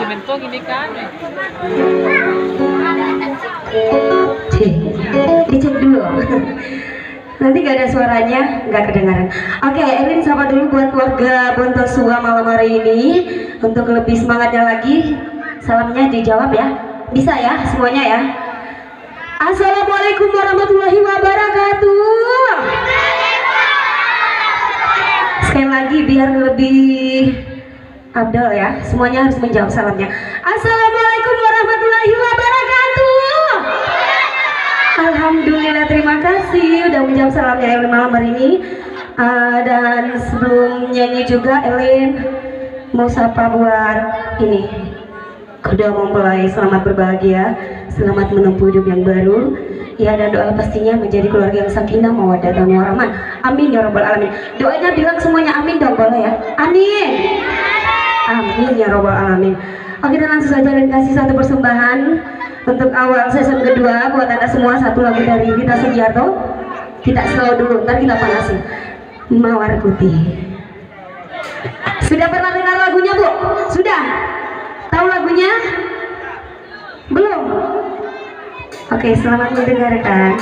Mentong ini kan. Dicek dulu. Nanti gak ada suaranya, gak kedengaran. Oke, Erin sapa dulu buat keluarga Bontosua malam hari ini. Untuk lebih semangatnya lagi, salamnya dijawab ya. Bisa ya semuanya ya. Assalamualaikum warahmatullahi wabarakatuh. Sekali lagi biar lebih Abdul ya, semuanya harus menjawab salamnya. Assalamualaikum warahmatullahi wabarakatuh. Alhamdulillah, terima kasih udah menjawab salamnya Elin malam hari ini. Dan sebelum nyanyi juga Elin mau sapa buat ini udah mempelai, selamat berbahagia, selamat menempuh hidup yang baru. Ya, dan doa pastinya menjadi keluarga yang sakinah mawaddah dan warahmah. Amin ya robbal alamin. Doanya bilang semuanya amin dong, boleh ya? Amin. Amin ya robbal alamin. Oke, dan langsung saja dan kasih satu persembahan untuk awal season kedua buat anda semua, satu lagu dari Rita Sugiarto. Kita slow dulu, ntar kita panasin. Mawar Putih. Sudah pernah dengar lagunya, Bu? Sudah? Tahu lagunya? Belum? Oke, selamat mendengarkan.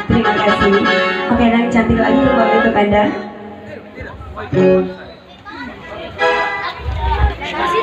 Terima kasih. Oke, dan cantik lagi untuk Anda. Kasih